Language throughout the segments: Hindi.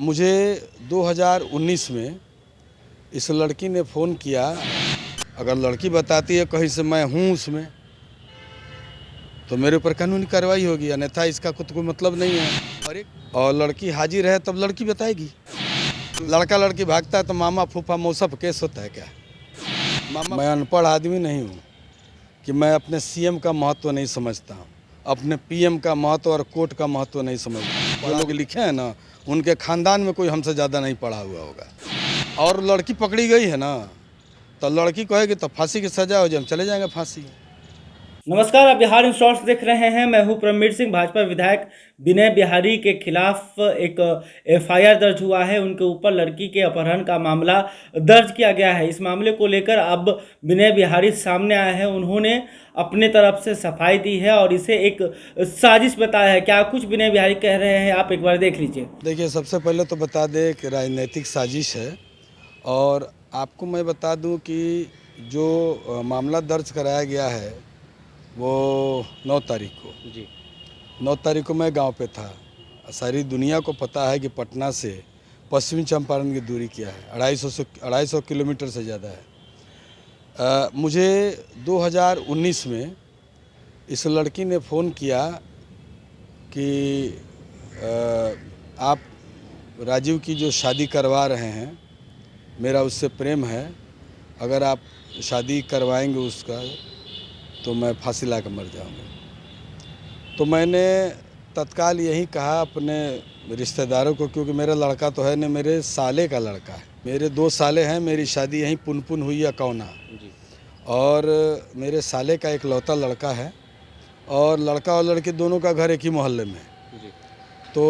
मुझे 2019 में इस लड़की ने फ़ोन किया। अगर लड़की बताती है कहीं से मैं हूँ उसमें, तो मेरे ऊपर कानूनी कार्रवाई होगी, अन्यथा इसका खुद कोई मतलब नहीं है। और लड़की हाजिर है तब लड़की बताएगी। लड़का लड़की भागता है तो मामा फूफा मौसा पे केस होता है क्या? मैं अनपढ़ आदमी नहीं हूँ कि मैं अपने सीएम का महत्व नहीं समझता हूँ, अपने पीएम का महत्व और कोर्ट का महत्व नहीं समझता। जो लोग लिखे हैं ना, उनके खानदान में कोई हमसे ज़्यादा नहीं पढ़ा हुआ होगा। और लड़की पकड़ी गई है ना, तो लड़की कहेगी तो फांसी की सज़ा हो जाए, हम चले जाएंगे फांसी। नमस्कार, आप बिहार इंस्टॉल्स देख रहे हैं। मैं हूं परमवीर सिंह। भाजपा विधायक विनय बिहारी के खिलाफ एक एफआईआर दर्ज हुआ है। उनके ऊपर लड़की के अपहरण का मामला दर्ज किया गया है। इस मामले को लेकर अब विनय बिहारी सामने आए हैं। उन्होंने अपने तरफ से सफाई दी है और इसे एक साजिश बताया है। क्या कुछ विनय बिहारी कह रहे हैं, आप एक बार देख लीजिए। देखिए, सबसे पहले तो बता दें कि राजनीतिक साजिश है। और आपको मैं बता दूं कि जो मामला दर्ज कराया गया है वो 9 तारीख को जी 9 तारीख को मैं गांव पे था। सारी दुनिया को पता है कि पटना से पश्चिमी चंपारण की दूरी क्या है, 250 किलोमीटर से ज़्यादा है। मुझे 2019 में इस लड़की ने फ़ोन किया कि आप राजीव की जो शादी करवा रहे हैं, मेरा उससे प्रेम है, अगर आप शादी करवाएंगे उसका तो मैं फांसी ला कर मर जाऊंगा। तो मैंने तत्काल यही कहा अपने रिश्तेदारों को, क्योंकि मेरा लड़का तो है नहीं, मेरे साले का लड़का है। मेरे 2 साले हैं, मेरी शादी यहीं पुनपुन हुई अकौना। और मेरे साले का एक लौता लड़का है, और लड़का और लड़की दोनों का घर एक ही मोहल्ले में है। तो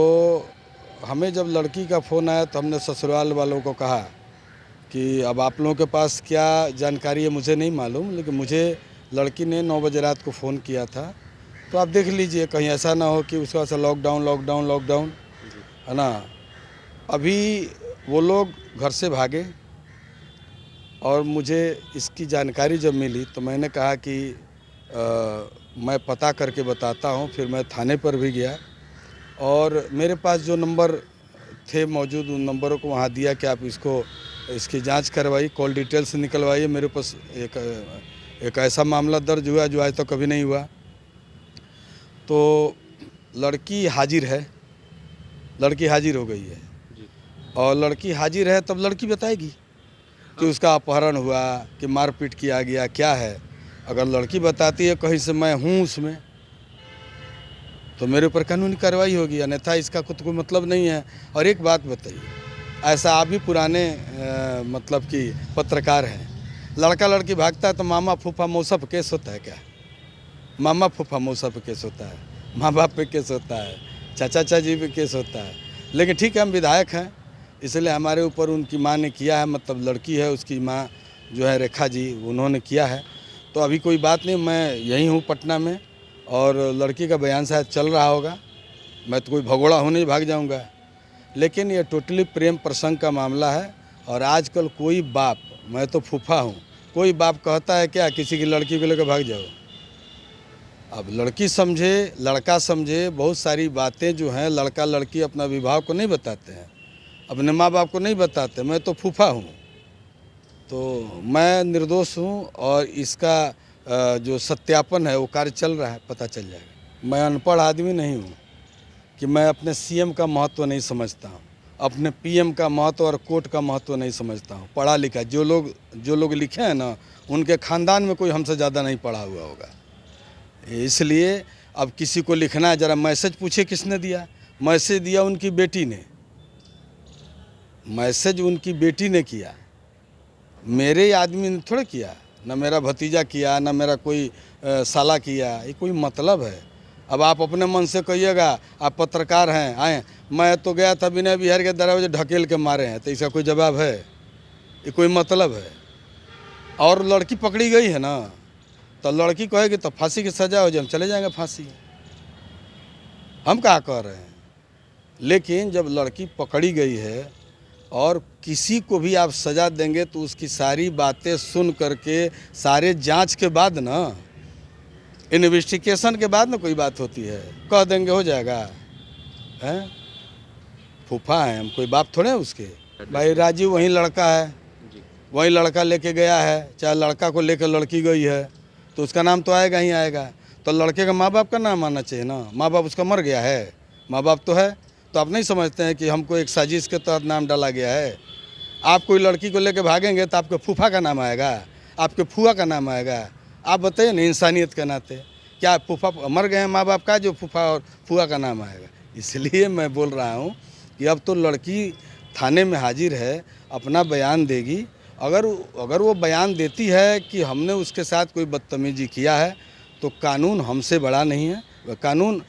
हमें जब लड़की का फ़ोन आया तो हमने ससुराल वालों को कहा कि अब आप लोगों के पास क्या जानकारी है मुझे नहीं मालूम, लेकिन मुझे लड़की ने 9 बजे रात को फ़ोन किया था। तो आप देख लीजिए, कहीं ऐसा ना हो कि उसके बाद से लॉकडाउन है ना। अभी वो लोग घर से भागे और मुझे इसकी जानकारी जब मिली तो मैंने कहा कि मैं पता करके बताता हूँ। फिर मैं थाने पर भी गया और मेरे पास जो नंबर थे मौजूद, उन नंबरों को वहाँ दिया कि आप इसकी जांच करवाइए, कॉल डिटेल्स निकलवाइए। मेरे पास एक ऐसा मामला दर्ज हुआ जो आज तक कभी नहीं हुआ। तो लड़की हाजिर है, लड़की हाजिर हो गई है। और लड़की हाजिर है तब लड़की बताएगी कि उसका अपहरण हुआ, कि मारपीट किया गया, क्या है। अगर लड़की बताती है कहीं से मैं हूँ उसमें, तो मेरे ऊपर कानूनी कार्रवाई होगी, अन्यथा इसका खुद कोई मतलब नहीं है। और एक बात बताइए, ऐसा आप भी पुराने मतलब कि पत्रकार हैं, लड़का लड़की भागता है तो मामा फूफा मौसा पे केस होता है क्या? मामा फूफा मौसा पे केस होता है, माँ बाप पे केस होता है, चाचा चाची पे केस होता है। लेकिन ठीक है, हम विधायक हैं, इसलिए हमारे ऊपर उनकी माँ ने किया है, मतलब लड़की है उसकी माँ जो है रेखा जी, उन्होंने किया है। तो अभी कोई बात नहीं, मैं यहीं हूँ पटना में, और लड़की का बयान शायद चल रहा होगा। मैं तो कोई भगोड़ा हूँ नहीं, भाग जाऊँगा। लेकिन ये टोटली प्रेम प्रसंग का मामला है। और आजकल कोई बाप, मैं तो फूफा हूँ, कोई बाप कहता है क्या किसी की लड़की को लेकर भाग जाओ? अब लड़की समझे, लड़का समझे, बहुत सारी बातें जो हैं लड़का लड़की अपना विवाह को नहीं बताते हैं, अपने माँ बाप को नहीं बताते। मैं तो फूफा हूँ, तो मैं निर्दोष हूँ और इसका जो सत्यापन है वो कार्य चल रहा है, पता चल जाएगा। मैं अनपढ़ आदमी नहीं हूँ कि मैं अपने सीएम का महत्व नहीं समझता हूँ, अपने पीएम का महत्व और कोर्ट का महत्व नहीं समझता हूँ। पढ़ा लिखा जो लोग लिखे हैं ना, उनके खानदान में कोई हमसे ज़्यादा नहीं पढ़ा हुआ होगा। इसलिए अब किसी को लिखना है, ज़रा मैसेज पूछे किसने दिया? मैसेज दिया उनकी बेटी ने, मैसेज उनकी बेटी ने किया, मेरे आदमी ने थोड़ा किया, ना मेरा भतीजा किया, ना मेरा कोई साला किया। ये कोई मतलब है? अब आप अपने मन से कहिएगा, आप पत्रकार हैं, आए, मैं तो गया था विनय बिहारी के दरवाजे ढकेल के मारे हैं, तो इसका कोई जवाब है? ये कोई मतलब है? और लड़की पकड़ी गई है ना, तो लड़की कहेगी तो फांसी की सज़ा हो जाए, हम चले जाएंगे फांसी। हम क्या कह रहे हैं? लेकिन जब लड़की पकड़ी गई है और किसी को भी आप सज़ा देंगे तो उसकी सारी बातें सुन करके, सारे जांच के बाद ना, इन्वेस्टिगेशन के बाद ना कोई बात होती है, कह देंगे हो जाएगा, हैं? फूफा हैं हम, कोई बाप थोड़े हैं उसके। भाई राजीव वही लड़का है, वही लड़का लेके गया है, चाहे लड़का को लेकर लड़की गई है तो उसका नाम तो आएगा ही आएगा। तो लड़के का माँ बाप का नाम आना चाहिए ना, माँ बाप उसका मर गया है, माँ बाप तो है। तो आप नहीं समझते हैं कि हमको एक साजिश के तहत नाम डाला गया है। आप कोई लड़की को लेकर भागेंगे तो आपके फूफा का नाम आएगा, आपके फूआ का नाम आएगा। आप बताइए ना, इंसानियत के नाते क्या फूफा मर गए हैं माँ बाप का जो फूफा और फूआ का नाम आएगा। इसलिए मैं बोल रहा हूँ कि अब तो लड़की थाने में हाजिर है, अपना बयान देगी। अगर वो बयान देती है कि हमने उसके साथ कोई बदतमीजी किया है तो कानून हमसे बड़ा नहीं है, कानून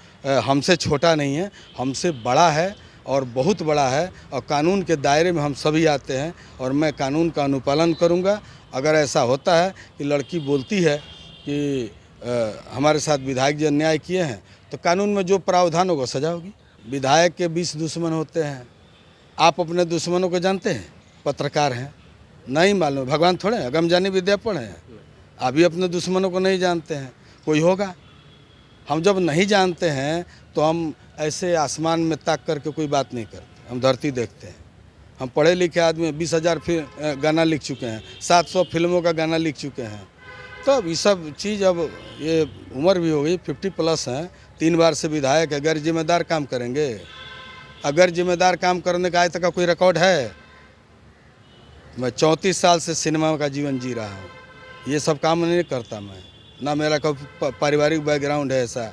हमसे छोटा नहीं है, हमसे बड़ा है और बहुत बड़ा है। और कानून के दायरे में हम सभी आते हैं और मैं कानून का अनुपालन करूंगा। अगर ऐसा होता है कि लड़की बोलती है कि हमारे साथ विधायक जी अन्याय किए हैं तो कानून में जो प्रावधान होगा सजा होगी। विधायक के 20 दुश्मन होते हैं। आप अपने दुश्मनों को जानते हैं? पत्रकार हैं, नहीं मालूम, भगवान थोड़े हैं, गम जानी विद्या पढ़े हैं। आप भी अपने दुश्मनों को नहीं जानते हैं, कोई होगा। हम जब नहीं जानते हैं तो हम ऐसे आसमान में ताक करके कोई बात नहीं करते, हम धरती देखते हैं। हम पढ़े लिखे आदमी 20,000 गाना लिख चुके हैं, 700 फिल्मों का गाना लिख चुके हैं। तो अब ये सब चीज़, अब ये उम्र भी हो गई, 50+ हैं, 3 बार से विधायक है। अगर जिम्मेदार काम करेंगे, अगर जिम्मेदार काम करने का आज तक का कोई रिकॉर्ड है? मैं 34 साल से सिनेमा का जीवन जी रहा हूँ, ये सब काम नहीं करता मैं। ना मेरा कोई पारिवारिक बैकग्राउंड है ऐसा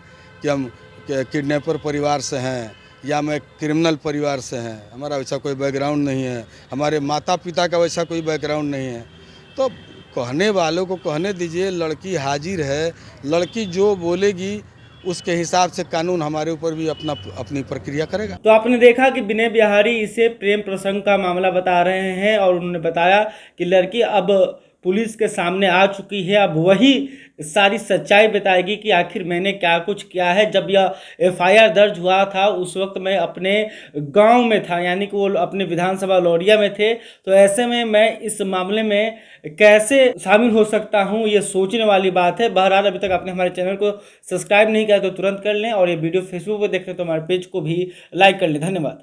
कि हम किडनैपर परिवार से हैं या मैं क्रिमिनल परिवार से हैं, हमारा वैसा कोई बैकग्राउंड नहीं है। हमारे माता पिता का वैसा कोई बैकग्राउंड नहीं है। तो कहने वालों को कहने दीजिए, लड़की हाजिर है, लड़की जो बोलेगी उसके हिसाब से कानून हमारे ऊपर भी अपनी प्रक्रिया करेगा। तो आपने देखा कि विनय बिहारी इसे प्रेम प्रसंग का मामला बता रहे हैं और उन्होंने बताया कि लड़की अब पुलिस के सामने आ चुकी है, अब वही सारी सच्चाई बताएगी कि आखिर मैंने क्या कुछ किया है। जब यह एफआईआर दर्ज हुआ था उस वक्त मैं अपने गांव में था, यानी कि वो अपने विधानसभा लौरिया में थे। तो ऐसे में मैं इस मामले में कैसे शामिल हो सकता हूं, ये सोचने वाली बात है। बहरहाल अभी तक आपने हमारे चैनल को सब्सक्राइब नहीं किया तो तुरंत कर लें और ये वीडियो फेसबुक पर देख रहे तो हमारे पेज को भी लाइक कर लें। धन्यवाद।